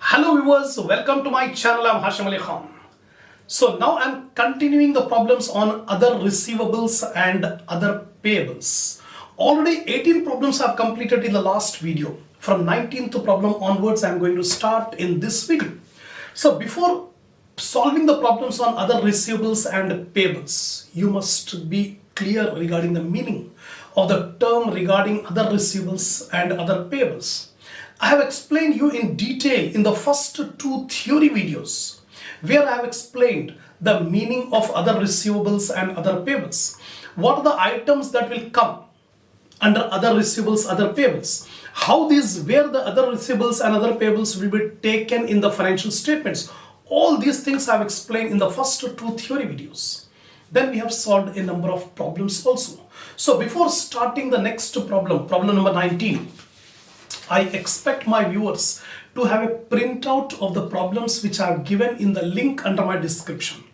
Hello viewers, welcome to my channel. I'm Hashim Ali Khan. So now I'm continuing the problems on other receivables and other payables. Already 18 problems I've completed in the last video. From 19th problem onwards I'm going to start in this video. So before solving the problems on other receivables and payables, you must be clear regarding the meaning of the term regarding other receivables and other payables. I have explained you in detail in the first two theory videos where I have explained the meaning of other receivables and other payables. What are the items that will come under other receivables, other payables? Where the other receivables and other payables will be taken in the financial statements. All these things I have explained in the first two theory videos. Then we have solved a number of problems also. So before starting the next problem, problem number 19, I expect my viewers to have a printout of the problems which I have given in the link under my description.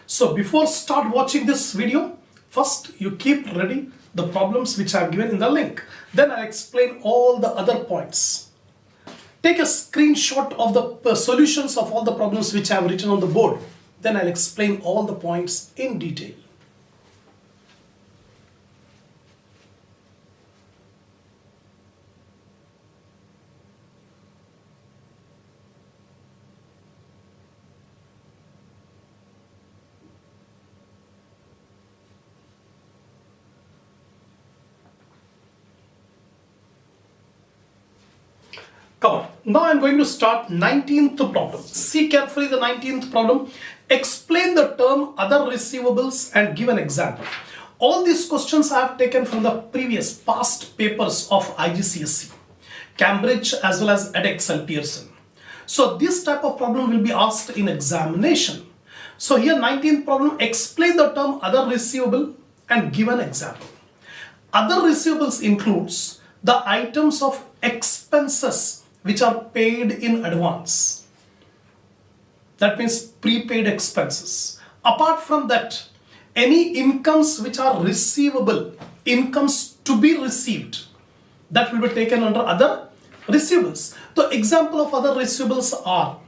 So before start watching this video, first you keep ready the problems which I have given in the link. Then I'll explain all the other points. Take a screenshot of the solutions of all the problems which I have written on the board. Then I'll explain all the points in detail. Come on. Now I'm going to start 19th problem. See carefully the 19th problem. Explain the term other receivables and give an example. All these questions I have taken from the previous past papers of IGCSE, Cambridge as well as edX and Pearson. So this type of problem will be asked in examination. So here 19th problem, explain the term other receivable and give an example. Other receivables includes the items of expenses which are paid in advance. That means prepaid expenses. Apart from that, any incomes which are receivable, incomes to be received, that will be taken under other receivables. The example of other receivables are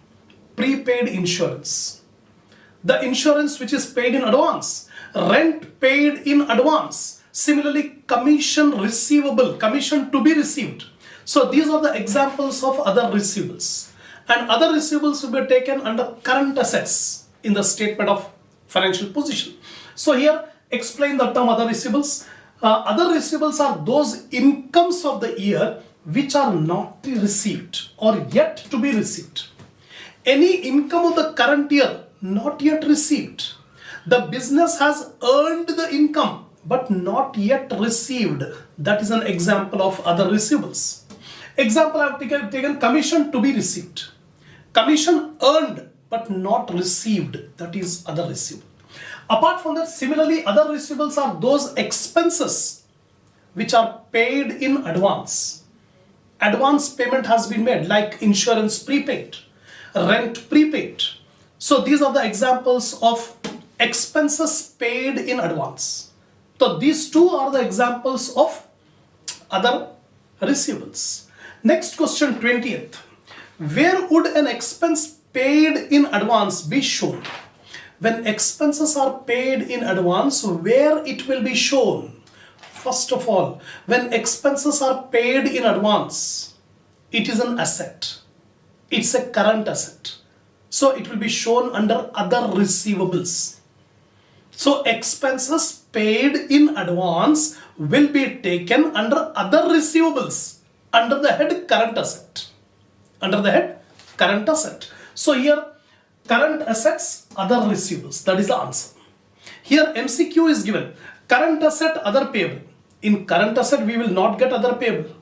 prepaid insurance, the insurance which is paid in advance, rent paid in advance, similarly commission receivable, commission to be received. So these are the examples of other receivables. And other receivables will be taken under current assets in the statement of financial position. So here explain the term other receivables. Other receivables are those incomes of the year which are not received or yet to be received. Any income of the current year not yet received. The business has earned the income but not yet received. That is an example of other receivables. Example I have taken commission to be received. Commission earned but not received. That is other receivable. Apart from that, similarly other receivables are those expenses which are paid in advance. Advance payment has been made like insurance prepaid, rent prepaid. So these are the examples of expenses paid in advance. So these two are the examples of other receivables. Next question, 20th. Where would an expense paid in advance be shown? When expenses are paid in advance, where it will be shown? First of all, when expenses are paid in advance, it is an asset. It's a current asset. So it will be shown under other receivables. So expenses paid in advance will be taken under other receivables, under the head current asset. Under the head current asset. So here current assets, other receivables. That is the answer. Here MCQ is given. Current asset, other payable. In current asset we will not get other payable.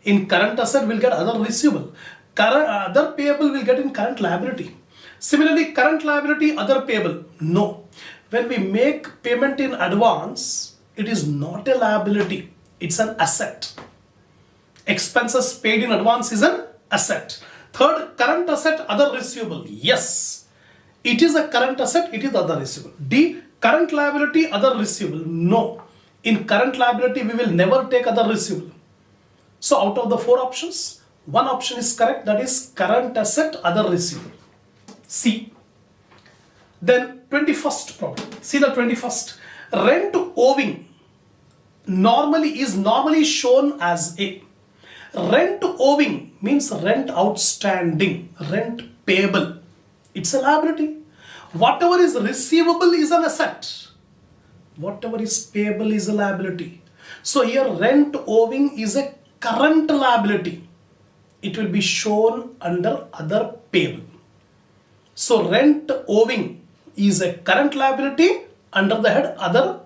In current asset we will get other receivable. Other payable will get in current liability. Similarly current liability, other payable. No. When we make payment in advance, it is not a liability. It's an asset. Expenses paid in advance is an asset. Third, current asset, other receivable. Yes, it is a current asset, it is other receivable. D, current liability, other receivable. No, in current liability we will never take other receivable. So out of the four options, One option is correct, that is current asset, other receivable. C. Then 21st problem. See the 21st. Rent owing is normally shown as a. Rent owing means rent outstanding, rent payable. It's a liability. Whatever is receivable is an asset. Whatever is payable is a liability. So here rent owing is a current liability. It will be shown under other payable. So rent owing is a current liability under the head other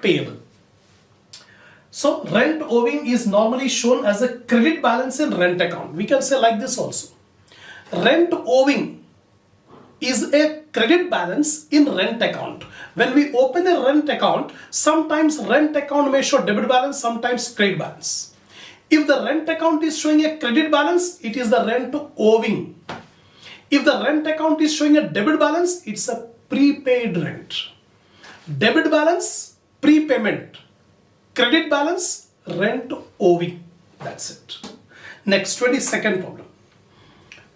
payable. So rent owing is normally shown as a credit balance in rent account. We can say like this also. Rent owing is a credit balance in rent account. When we open a rent account, sometimes rent account may show debit balance, sometimes credit balance. If the rent account is showing a credit balance, it is the rent owing. If the rent account is showing a debit balance, it's a prepaid rent. Debit balance, prepayment. Credit balance, rent owing. That's it. Next, 22nd problem.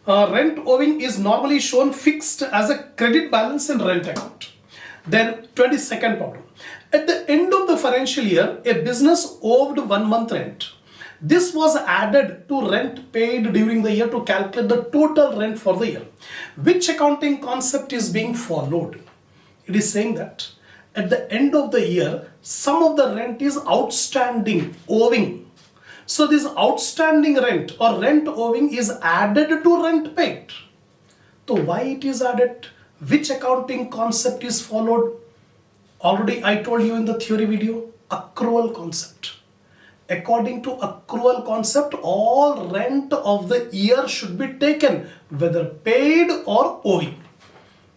Rent owing is normally shown fixed as a credit balance in rent account. Then 22nd problem. At the end of the financial year, a business owed 1 month rent. This was added to rent paid during the year to calculate the total rent for the year. Which accounting concept is being followed? It is saying that at the end of the year, some of the rent is outstanding, owing. So this outstanding rent or rent owing is added to rent paid. So why it is added? Which accounting concept is followed? Already I told you in the theory video, accrual concept. According to accrual concept, all rent of the year should be taken, whether paid or owing.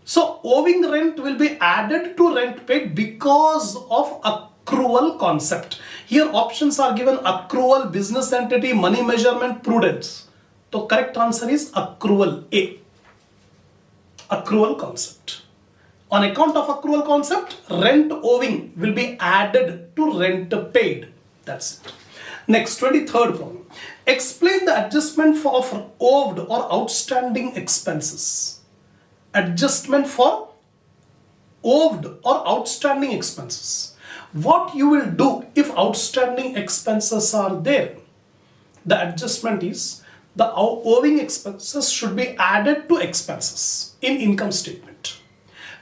So owing rent will be added to rent paid because of accrual concept. Here options are given: accrual, business entity, money measurement, prudence. So correct answer is accrual A. Accrual concept. On account of accrual concept, rent owing will be added to rent paid. That's it. Next, 23rd problem. Explain the adjustment for owed or outstanding expenses. Adjustment for owed or outstanding expenses. What you will do if outstanding expenses are there? The adjustment is the owing expenses should be added to expenses in income statement.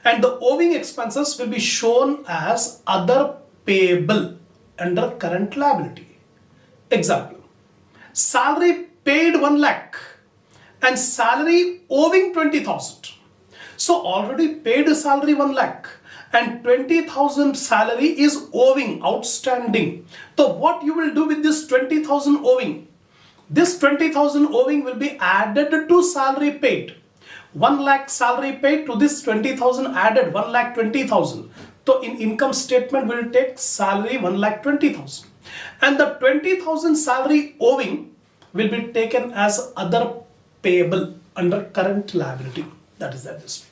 And the owing expenses will be shown as other payable under current liability. Example, salary paid 1 lakh and salary owing 20,000. So already paid salary 1 lakh and 20,000 salary is owing, outstanding. So what you will do with this 20,000 owing? This 20,000 owing will be added to salary paid. 1 lakh salary paid to this 20,000 added 1 lakh 20,000. So in income statement we will take salary 1 lakh 20,000. And the 20,000 salary owing will be taken as other payable under current liability. That is the adjustment.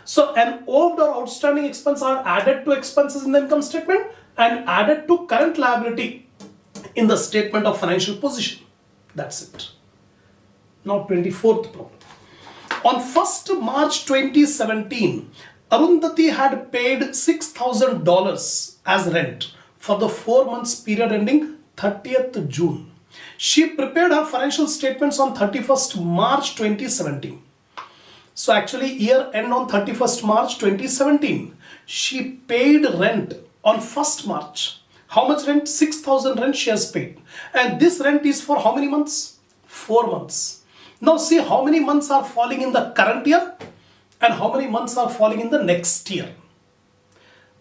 So an owed or outstanding expense are added to expenses in the income statement and added to current liability in the statement of financial position. That's it. Now 24th problem. On 1st March 2017, Arundhati had paid $6,000 as rent for the 4 months period ending 30th June. She prepared her financial statements on 31st March 2017. So actually year end on 31st March 2017. She paid rent on 1st March. How much rent? 6,000 rent she has paid. And this rent is for how many months? 4 months. Now see how many months are falling in the current year and how many months are falling in the next year.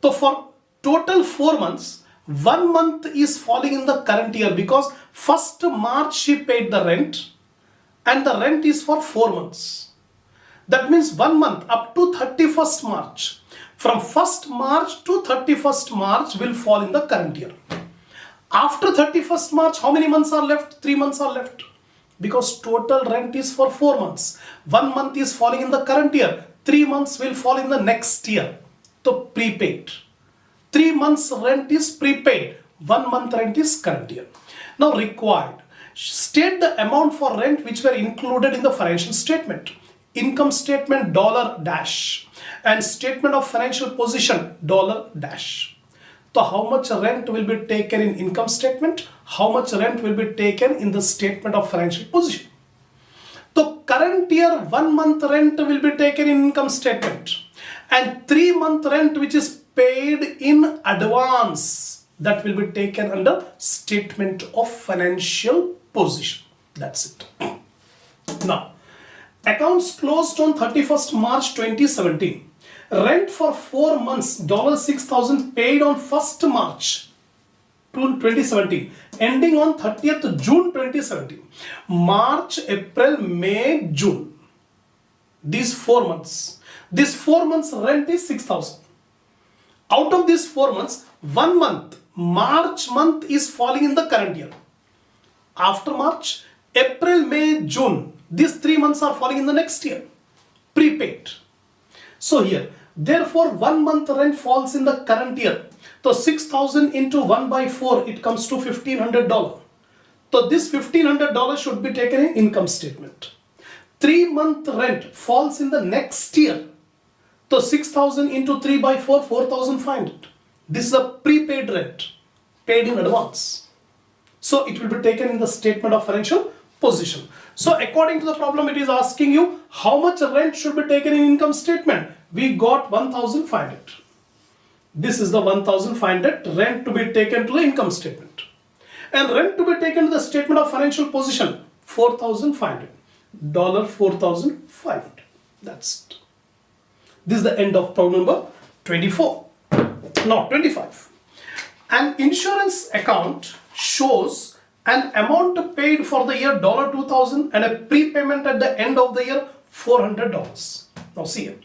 So for total 4 months, 1 month is falling in the current year because 1st March she paid the rent and the rent is for 4 months. That means 1 month up to 31st March. From 1st March to 31st March will fall in the current year. After 31st March, how many months are left? 3 months are left. Because total rent is for 4 months. 1 month is falling in the current year. 3 months will fall in the next year. So prepaid. 3 months rent is prepaid. 1 month rent is current year. Now required. State the amount for rent which were included in the financial statement. Income statement dollar dash and statement of financial position dollar dash. So how much rent will be taken in income statement? How much rent will be taken in the statement of financial position? So current year 1 month rent will be taken in income statement and 3 month rent which is paid in advance, that will be taken under statement of financial position. That's it. Now, accounts closed on 31st March 2017. Rent for 4 months, $6,000 paid on 1st March 2017, ending on 30th June 2017. March, April, May, June. These 4 months. This 4 months rent is 6,000. Out of these 4 months, 1 month, March month is falling in the current year. After March, April, May, June, these 3 months are falling in the next year. Prepaid. So here, therefore 1 month rent falls in the current year. So 6,000 into 1 by 4, it comes to $1,500. So this $1,500 should be taken in income statement. 3 month rent falls in the next year. So 6,000 into 3 by 4, 4,500. This is a prepaid rent, paid in advance. So it will be taken in the statement of financial position. So according to the problem, it is asking you how much rent should be taken in income statement. We got 1,500. This is the 1,500 rent to be taken to the income statement. And rent to be taken to the statement of financial position, 4,500. $4,500. That's it. This is the end of problem number 24. Now 25. An insurance account shows an amount paid for the year $2,000 and a prepayment at the end of the year $400. Now see it.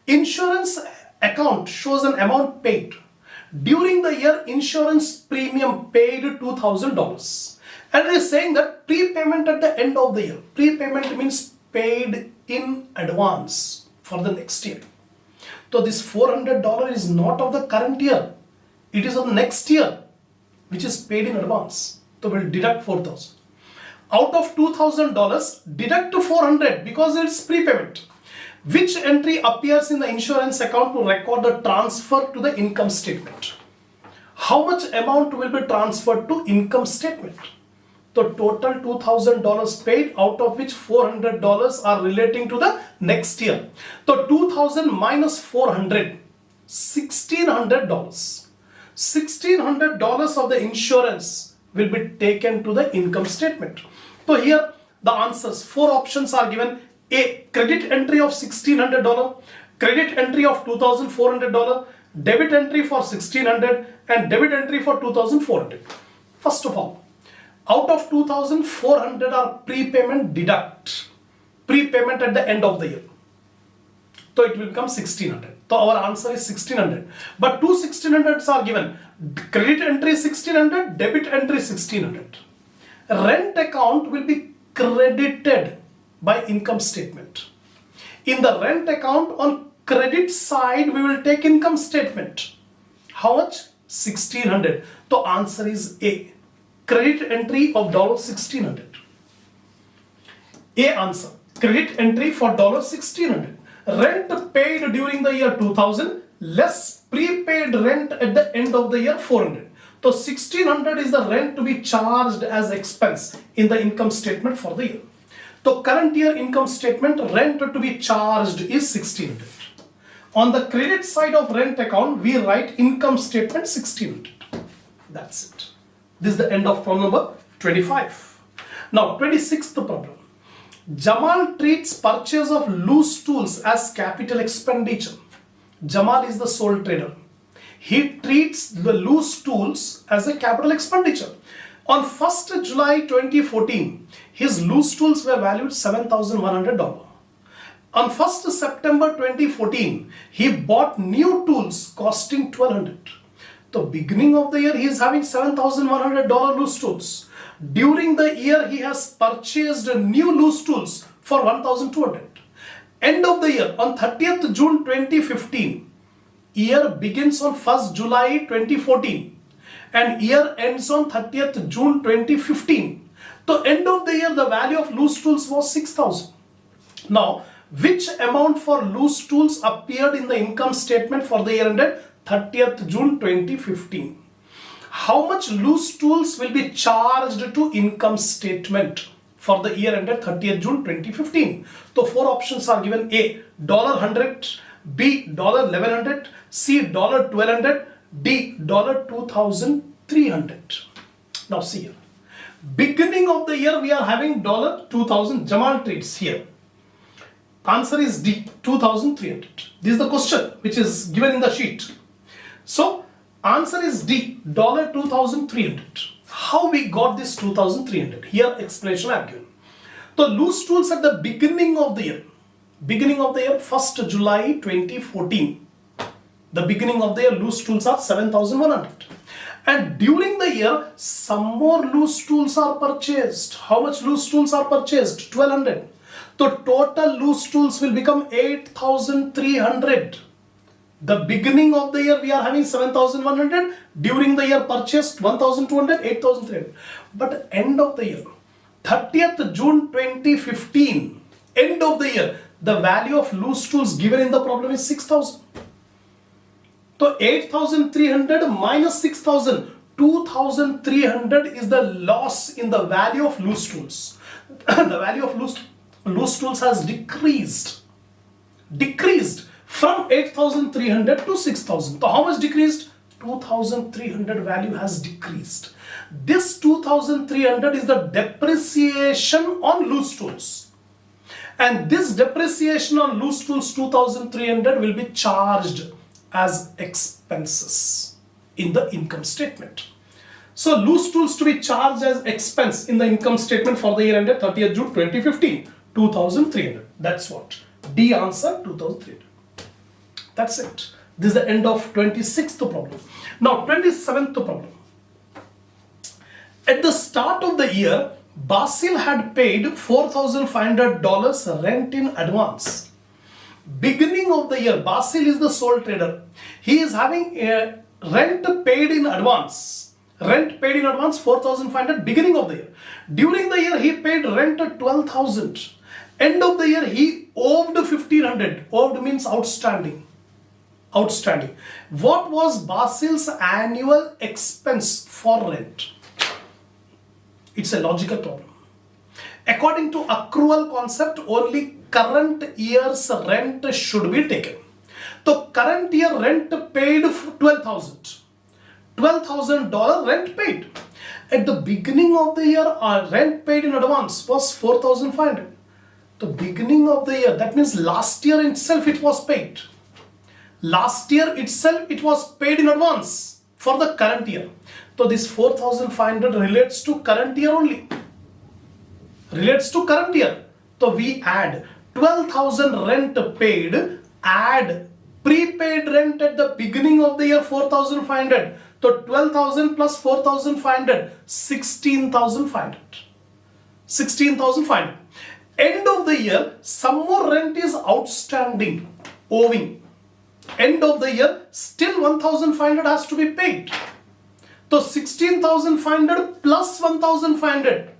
Insurance account shows an amount paid. During the year, insurance premium paid $2,000. And it is saying that prepayment at the end of the year. Prepayment means paid in advance for the next year. So this $400 is not of the current year. It is of the next year, which is paid in advance. So we'll deduct 4,000. Out of $2,000, deduct to 400 because it's prepayment. Which entry appears in the insurance account to record the transfer to the income statement? How much amount will be transferred to income statement? The total $2,000 paid, out of which $400 are relating to the next year. So 2,000 minus 400, $1,600. $1,600 of the insurance will be taken to the income statement. So here the answers, 4 options are given. A, credit entry of $1,600, credit entry of $2,400, debit entry for $1,600 and debit entry for $2,400. First of all, out of $2,400 are prepayment deduct. Prepayment at the end of the year. So it will become $1,600. So our answer is $1,600. But two $1,600s are given. Credit entry $1,600, debit entry $1,600. Rent account will be credited by income statement. In the rent account, on credit side, we will take income statement. How much? $1,600. The answer is A. Credit entry of $1,600. A answer. Credit entry for $1,600. Rent paid during the year 2000 less prepaid rent at the end of the year 400. So 1,600 is the rent to be charged as expense in the income statement for the year. So current year income statement, rent to be charged is 1,600. On the credit side of rent account, we write income statement 1,600. That's it. This is the end of problem number 25. Now 26th problem. Jamal treats purchase of loose tools as capital expenditure. Jamal is the sole trader. He treats the loose tools as a capital expenditure. On 1st July 2014, his loose tools were valued $7,100. On 1st September 2014, he bought new tools costing $1,200. The beginning of the year, he is having $7,100 loose tools. During the year, he has purchased new loose tools for $1,200. End of the year, on 30th June 2015, year begins on 1st July 2014 and year ends on 30th June 2015. So end of the year, the value of loose tools was 6,000. Now, which amount for loose tools appeared in the income statement for the year ended 30th June 2015? How much loose tools will be charged to income statement for the year ended 30th June 2015? So four options are given: A, $100, B, $1100, C, $1200, D, $2,300. Now see here. Beginning of the year we are having $2,000. Jamal treats here. Answer is D, 2,300. This is the question which is given in the sheet. So answer is D, $2,300. How we got this 2,300? Here explanation I have given. The loose tools at the beginning of the year, 1st July 2014. The beginning of the year loose tools are 7,100. And during the year, some more loose tools are purchased. How much loose tools are purchased? 1,200. The total loose tools will become 8,300. The beginning of the year we are having 7,100. During the year purchased 1,200, 8,300. But end of the year, 30th June 2015, end of the year, the value of loose tools given in the problem is 6,000. So 8,300 minus 6,000, 2,300 is the loss in the value of loose tools. The value of loose tools has decreased from 8,300 to 6,000. So how much decreased? 2,300 value has decreased. This 2,300 is the depreciation on loose tools. And this depreciation on loose tools 2,300 will be charged as expenses in the income statement. So loose tools to be charged as expense in the income statement for the year ended 30th June 2015, 2,300. That's what. D answer, 2,300. That's it. This is the end of 26th problem. Now 27th problem. At the start of the year, Basil had paid $4,500 rent in advance. Beginning of the year, Basil is the sole trader. He is having a rent paid in advance. Rent paid in advance 4,500 beginning of the year. During the year, he paid rent at 12,000. End of the year, he owed 1,500. Owed means outstanding. Outstanding. What was Basil's annual expense for rent? It's a logical problem. According to accrual concept, only current year's rent should be taken. So current year rent paid $12,000. $12,000 rent paid. At the beginning of the year, our rent paid in advance was 4,500. The beginning of the year, that means last year itself it was paid. Last year itself it was paid in advance for the current year. So this 4,500 relates to current year only. Relates to current year. So we add 12,000 rent paid, add prepaid rent at the beginning of the year 4,500. So 12,000 plus 4,500, 16,500. 16,500. End of the year, some more rent is outstanding, owing. End of the year, still 1,500 has to be paid. So 16,500 plus 1,500,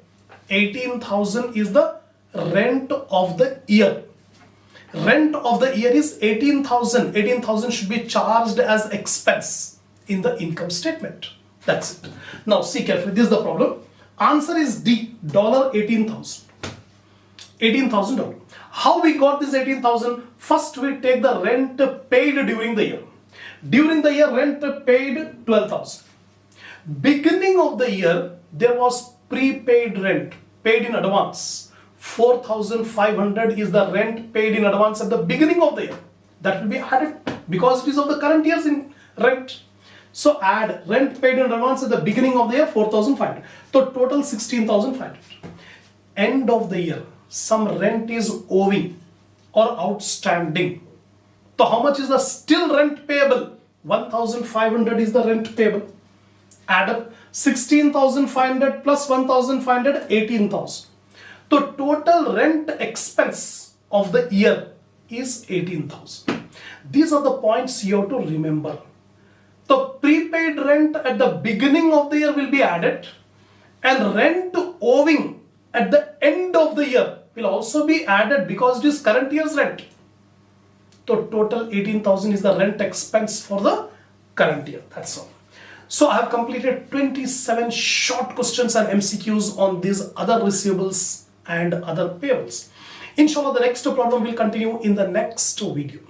18,000 is the rent of the year. Rent of the year is 18,000. 18,000 should be charged as expense in the income statement. That's it. Now see carefully, this is the problem. Answer is D, $18,000. $18,000. How we got this 18,000? First we take the rent paid during the year. During the year rent paid 12,000. Beginning of the year there was prepaid rent paid in advance. 4,500 is the rent paid in advance at the beginning of the year. That will be added because it is of the current year's in rent. So add rent paid in advance at the beginning of the year 4,500. So total 16,500. End of the year, some rent is owing or outstanding. So how much is the still rent payable? 1,500 is the rent payable. Add up 16,500 plus 1,500, 18,000. The total rent expense of the year is 18,000. These are the points you have to remember. The prepaid rent at the beginning of the year will be added and rent owing at the end of the year will also be added because it is current year's rent. So total 18,000 is the rent expense for the current year. That's all. So I have completed 27 short questions and MCQs on these other receivables and other payables. Inshallah, the next problem will continue in the next video.